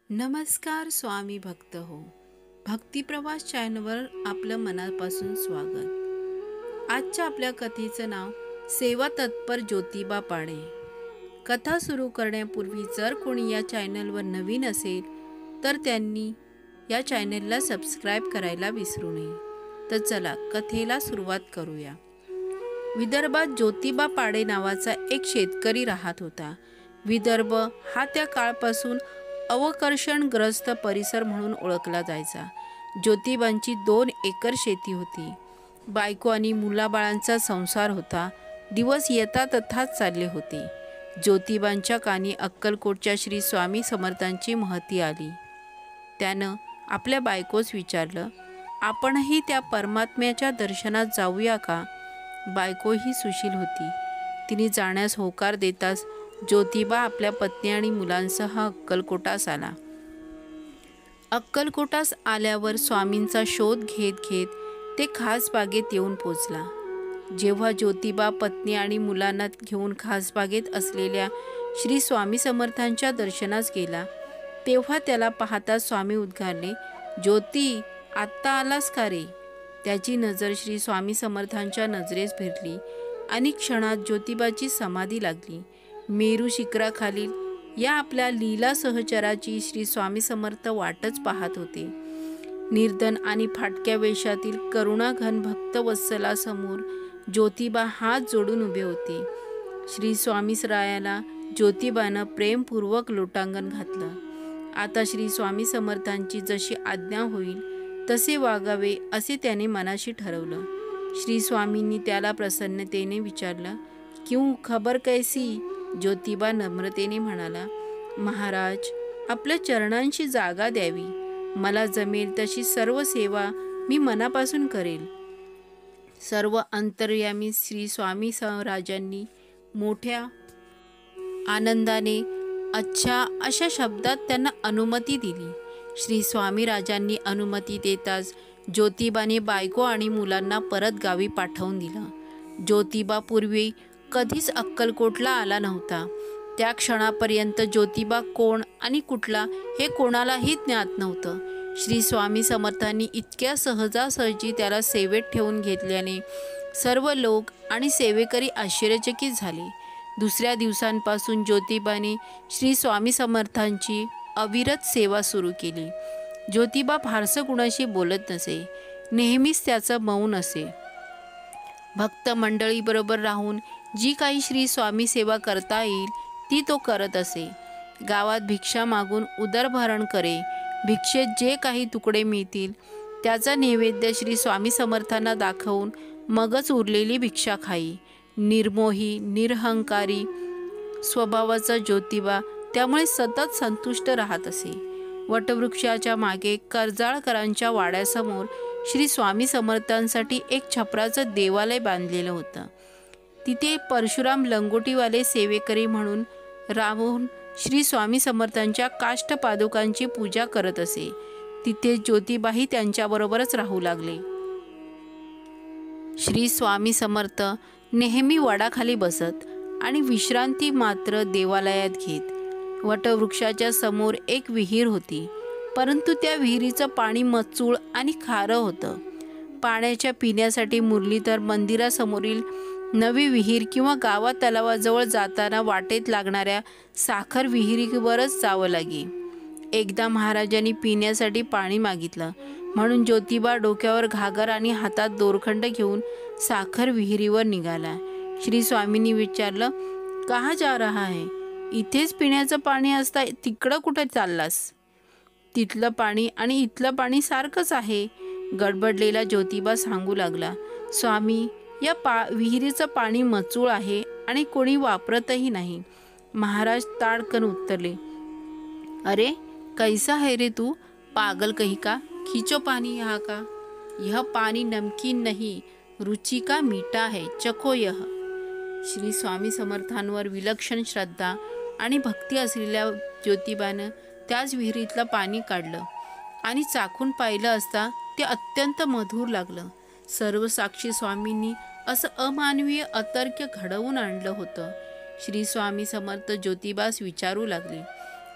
नमस्कार स्वामी भक्त हो. भक्ती प्रवास चॅनलवर आपलं मनापासून स्वागत. आजच्या आपल्या कथेचं नाव सेवा तत्पर ज्योतिबा पाडे. कथा सुरू करण्यापूर्वी जर कोणी या चॅनलवर नवीन असेल तर त्यांनी या चॅनलला सबस्क्राईब करायला विसरू नये. तर चला कथेला सुरुवात करूया. विदर्भात ज्योतिबा पाडे नावाचा एक शेतकरी राहत होता. विदर्भ हा त्या काळपासून अवकर्षणग्रस्त परिसर म्हणून ओळखला जायचा. ज्योतिबांची 2 एकर शेती होती. बायको आणि मुलाबाळांचा संसार होता. दिवस येता तथाच चालले होते. ज्योतिबांच्या कानी अक्कलकोटच्या श्री स्वामी समर्थांची महती आली. त्यानं आपल्या बायकोस विचारलं, आपणही त्या परमात्म्याच्या दर्शनात जाऊया का? बायको ही सुशील होती. तिने जाण्यास होकार देताच ज्योतिबा आपल्या पत्नी आणि मुलांसह अक्कलकोटास आला. अक्कलकोटास आल्यावर स्वामींचा शोध घेत घेत ते खासबागेत येऊन पोचला. जेव्हा ज्योतिबा पत्नी आणि मुलांना घेऊन खासबागेत असलेल्या श्री स्वामी समर्थांच्या दर्शनास गेला तेव्हा त्याला पाहता स्वामी उद्गारले, ज्योती, आत्ता आलास का रे? त्याची नजर श्री स्वामी समर्थांच्या नजरेस भिरली आणि क्षणात ज्योतिबाची समाधी लागली. मेरू शिखराखालील या आपल्या लीला सहचराची श्री स्वामी समर्थ वाटच पाहत होते. निर्धन आणि फाटक्या वेशातील करुणाघन भक्तवत्सलासमोर ज्योतिबा हात जोडून उभे होते. श्री स्वामीरायाला ज्योतिबानं प्रेमपूर्वक लोटांगण घातलं. आता श्री स्वामी समर्थांची जशी आज्ञा होईल तसे वागावे असे त्याने मनाशी ठरवलं. श्री स्वामींनी त्याला प्रसन्नतेने विचारलं, क्यों, खबर कैसी? ज्योतिबा नम्रतेने म्हणाला, महाराज, आपल्या चरणांशी जागा द्यावी. मला जमेल तशी सर्व सेवा मी मनापासून करेल. सर्व अंतर्यामी श्री स्वामी राजांनी मोठ्या आनंदाने अच्छा अशा शब्दात त्यांना अनुमती दिली. श्री स्वामी राजांनी अनुमती देताच ज्योतिबाने बायको आणि मुलांना परत गावी पाठवून दिलं. ज्योतिबा पूर्वी कधीच अक्कलकोटला आला नव्हता. त्या क्षणापर्यंत ज्योतिबा कोण आणि कुठला हे कोणालाही ज्ञात नव्हतं. श्री स्वामी समर्थांनी इतक्या सहजासहजी त्याला सेवेत ठेवून घेतल्याने सर्व लोक आणि सेवेकरी आश्चर्यचकित झाले. दुसऱ्या दिवसांपासून ज्योतिबाने श्री स्वामी समर्थांची अविरत सेवा सुरू केली. ज्योतिबा फारसं कुणाशी बोलत नसे. नेहमीच त्याचं मौन असे. भक्त मंडळीबरोबर राहून जी काही श्री स्वामी सेवा करता येईल ती तो करत असे. गावात भिक्षा मागून उदरभरण करे. भिक्षेत जे काही तुकडे मिळतील त्याचा नैवेद्य श्री स्वामी समर्थांना दाखवून मगच उरलेली भिक्षा खाई. निर्मोही निरहंकारी स्वभावाचा ज्योतिबा त्यामुळे सतत संतुष्ट राहत असे. वटवृक्षाच्या मागे कर्जाळकरांच्या वाड्यासमोर श्री स्वामी समर्थांसाठी एक छपराचं देवालय बांधलेलं होतं. तिथे परशुराम लंगोटीवाले सेवेकरी म्हणून राहून श्री स्वामी समर्थांच्या काष्ठ पादुकांची पूजा करत असे. तिथे ज्योतिबाही त्यांच्याबरोबरच राहू लागले. श्री स्वामी समर्थ नेहमी वडाखाली बसत आणि विश्रांती मात्र देवालयात घेत. वटवृक्षाच्या समोर एक विहीर होती, परंतु त्या विहिरीचं पाणी मचूळ आणि खारं होतं. पाण्याच्या पिण्यासाठी मुरलीधर मंदिरासमोरील नवी विहीर किंवा गावात तलावाजवळ जाताना वाटेत लागणाऱ्या साखर विहिरीवरच जावं लागे. एकदा महाराजांनी पिण्यासाठी पाणी मागितलं म्हणून ज्योतिबा डोक्यावर घागर आणि हातात दोरखंड घेऊन साखर विहिरीवर निघाला. श्री स्वामींनी विचारलं, कहाँ जा रहा है? इथेच पिण्याचं पाणी असता तिकडं कुठं चाललास? तिथलं पाणी आणि इथलं पाणी सारखंच आहे. गडबडलेला ज्योतिबा सांगू लागला, स्वामी, या विहिरीचं पाणी मचूळ आहे आणि कोणी वापरतही नाही. महाराज ताडकन उत्तरले, अरे कैसा है रे तू, पागल कही का? खींचो पानी यहाँ का. यह पानी नमकीन नहीं, रुचि का मीठा है, चखो यह. श्री स्वामी समर्थांवर विलक्षण श्रद्धा आणि भक्ती असलेल्या ज्योतिबानं त्याच विहिरीतलं पाणी काढलं आणि चाखून पाहिलं असता ते अत्यंत मधुर लागलं. सर्व साक्षी स्वामींनी असं अमानवीय अतर्क्य घडवून आणलं होतं. श्री स्वामी समर्थ ज्योतिबास विचारू लागले,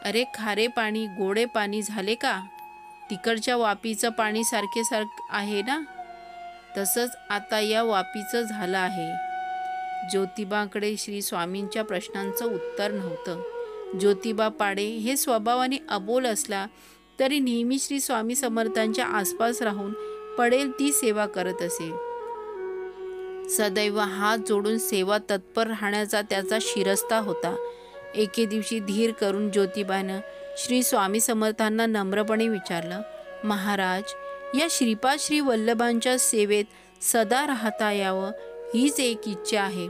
अरे खारे पाणी गोडे पाणी झाले का? तिकडच्या वापीचं पाणी सारखे आहे ना? तसंच आता या वापीचं झालं आहे. ज्योतिबाकडे श्री स्वामींच्या प्रश्नांचं उत्तर नव्हतं. ज्योतिबा पाडे हे स्वभावाने अबोल असला तरी नेहमी श्री स्वामी समर्थांच्या आसपास राहून पडेल ती सेवा करत असे. सदैव हात जोडून सेवा तत्पर राहण्याचा त्याचा शिरस्ता होता. एके दिवशी धीर करून ज्योतिबानं श्री स्वामी समर्थांना नम्रपणे विचारलं, महाराज, या श्रीपाद श्री वल्लभांच्या सेवेत सदा राहता यावं हीच एक इच्छा आहे.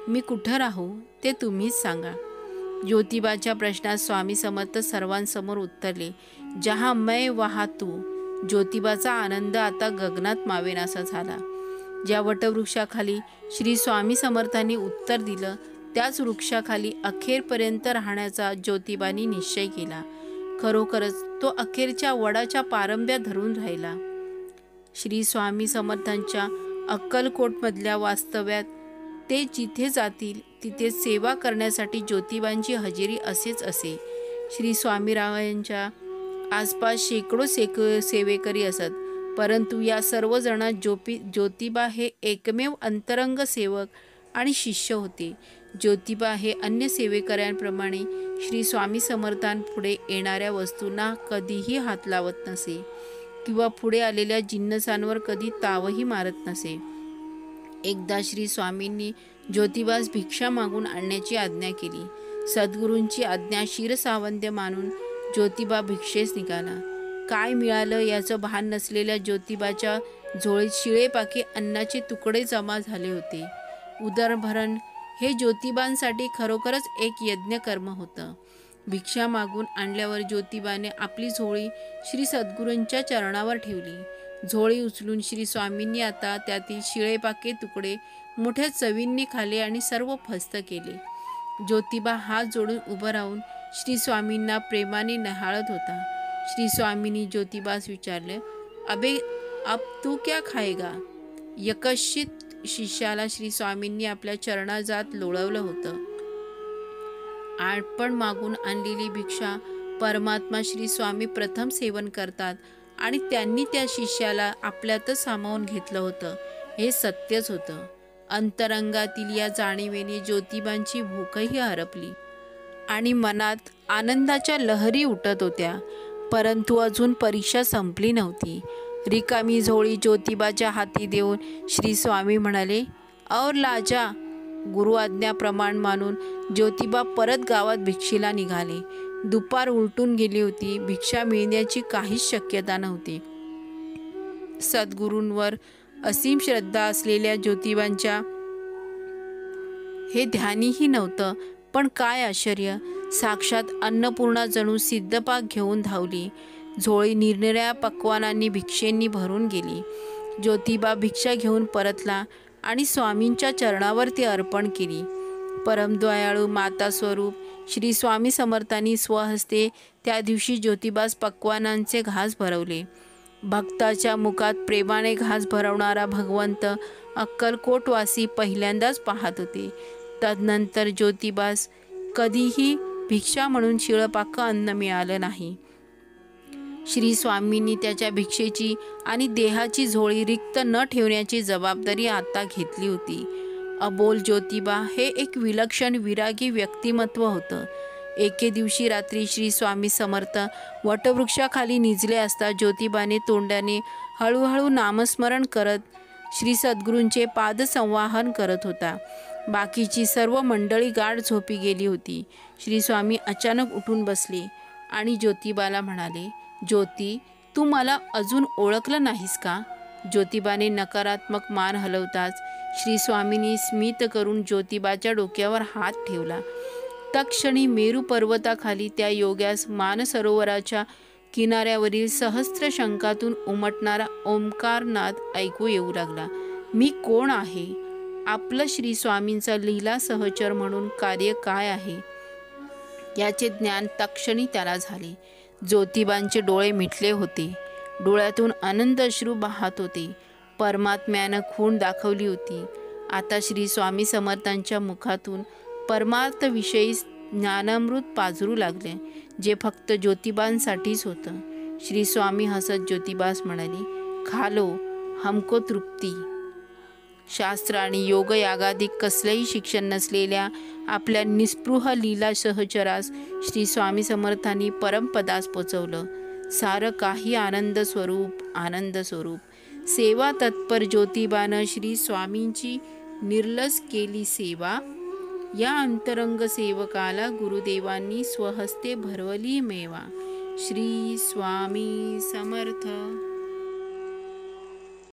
मी कुठं राहू ते तुम्हीच सांगा. ज्योतिबाच्या प्रश्नात स्वामी समर्थ सर्वांसमोर उत्तरले, जहा मैं वहा तू. ज्योतिबाचा आनंद आता गगनात मावेनासा झाला. ज्या वटवृक्षाखाली श्री स्वामी समर्थांनी उत्तर दिलं त्याच वृक्षाखाली अखेरपर्यंत राहण्याचा ज्योतिबानी निश्चय केला. खरोखरच तो अखेरच्या वडाच्या पारंब्या धरून राहिला. श्री स्वामी समर्थांच्या अक्कलकोटमधल्या वास्तव्यात ते जिथे जातील तिथे सेवा करण्यासाठी ज्योतिबांची हजेरी असेच असे. श्री स्वामीरावांच्या आसपास शेकडो सेवेकरी असत, परंतु या सर्व जणांत ज्योतिबा हे एकमेव अंतरंग सेवक आणि शिष्य होते. ज्योतिबा हे अन्य सेवेकऱ्यांप्रमाणे श्री स्वामी समर्थांपुढे येणाऱ्या वस्तूंना कधीही हात लावत नसे किंवा पुढे आलेल्या जिन्नसांवर कधी तावही मारत नसे. एकदा श्री स्वामींनी ज्योतिबास भिक्षा मागून आणण्याची आज्ञा केली. सद्गुरूंची आज्ञा शिरसावंद्य मानून ज्योतिबा भिक्षेस निघाला. काय मिळालं याचं भान नसलेल्या ज्योतिबाच्या झोळीत शिळेपाके अन्नाचे तुकडे जमा झाले होते. उदरभरण हे ज्योतिबांसाठी खरोखरच एक यज्ञकर्म होतं. भिक्षा मागून आणल्यावर ज्योतिबाने आपली झोळी श्री सद्गुरूंच्या चरणावर ठेवली. झोळी उचलून श्री स्वामींनी आता त्यातील शिळेपाके तुकडे मोठ्या चवींनी खाल्ले आणि सर्व फस्त केले. ज्योतिबा हात जोडून उभं राहून श्री स्वामींना प्रेमाने न्याहाळत होता. श्री स्वामींनी ज्योतिबास विचारले, अबे अब तू क्या खाएगा? यकश्चित शिष्याला श्री स्वामींनी आपल्या चरणाजात लोळवलं होतं. आपण मागून आणलेली भिक्षा परमात्मा श्री स्वामी प्रथम सेवन करतात आणि त्यांनी त्या शिष्याला आपल्यातच सामावून घेतलं होतं हे सत्यच होतं. अंतरंगातील या जाणीवेने ज्योतिबांची भूकही हरपली आणि मनात आनंदाच्या लहरी उठत होत्या. परंतु अजून परीक्षा संपली नव्हती. रिकामी झोळी ज्योतिबाच्या हाती देऊन श्री स्वामी म्हणाले, और लाजा. गुरु आज्ञा प्रमाण मानून ज्योतिबा परत गावात भिक्षेला निघाले. दुपार उलटून गेली होती. भिक्षा मिळण्याची काहीच शक्यता नव्हती. सद्गुरूंवर असीम श्रद्धा असलेल्या ज्योतिबांच्या हे ध्यानीही नव्हतं. पण काय आश्चर्य, साक्षात अन्नपूर्णा जणू सिद्धपाक घेऊन धावली. झोळी निरनिराळ्या पक्वानांनी भिक्षेंनी भरून गेली. ज्योतिबा भिक्षा घेऊन परतला आणि स्वामींच्या चरणावर ती अर्पण केली. परमदयाळू माता स्वरूप श्री स्वामी समर्थांनी स्वहस्ते त्या दिवशी ज्योतिबास पक्वानांचे घास भरवले. भक्ताच्या मुखात प्रेमाने घास भरवणारा भगवंत अक्कलकोटवासी पहिल्यांदाच पाहत होते. तदनंतर ज्योतिबास कधीही भिक्षा म्हणून शिळपाकं अन्न मिळालं नाही. श्री स्वामींनी त्याच्या भिक्षेची आणि देहाची झोळी रिक्त न ठेवण्याची जबाबदारी आता घेतली होती. अबोल ज्योतिबा हे एक विलक्षण विरागी व्यक्तिमत्व होतं. एके दिवशी रात्री श्री स्वामी समर्थ वटवृक्षाखाली निजले असता ज्योतिबाने तोंडाने हळूहळू नामस्मरण करत श्री सद्गुरूंचे पादसंवाहन करत होता. बाकीची सर्व मंडळी गाढ झोपी गेली होती. श्री स्वामी अचानक उठून बसले आणि ज्योतिबाला म्हणाले, ज्योती, तू मला अजून ओळखलं नाहीस का? ज्योतिबाने नकारात्मक मान हलवताच श्री स्वामींनी स्मित करून ज्योतिबाच्या डोक्यावर हात ठेवला. तत्क्षणी मेरू पर्वताखाली त्या योग्यास मानसरोवराच्या किनाऱ्यावरील सहस्त्र शंखातून उमटणारा ओंकारनाद ऐकू येऊ लागला. मी कोण आहे? आपलं श्री स्वामींचा लीला सहचर म्हणून कार्य काय आहे याचे ज्ञान तत्क्षणी त्याला झाले. ज्योतिबांचे डोळे मिटले होते. डोळ्यातून आनंद अश्रू वाहत होते. परमात्म्यानं खूण दाखवली होती. आता श्री स्वामी समर्थांच्या मुखातून परमार्थविषयी ज्ञानामृत पाजरू लागले, जे फक्त ज्योतिबांसाठीच होतं. श्री स्वामी हसत ज्योतिबास म्हणाली, खालो हमको तृप्ती. शास्त्र आणि योग यागाधिक कसलेही शिक्षण नसलेल्या आपल्या निस्पृह लीला सहचरास श्री स्वामी समर्थांनी परमपदास पोचवलं. सारं काही आनंद स्वरूप, आनंद स्वरूप. सेवा तत्पर ज्योतिबानं श्री स्वामींची निर्लस केली सेवा. या अंतरंग सेवकाला गुरुदेवांनी स्वहस्ते भरवली मेवा. श्री स्वामी समर्थ.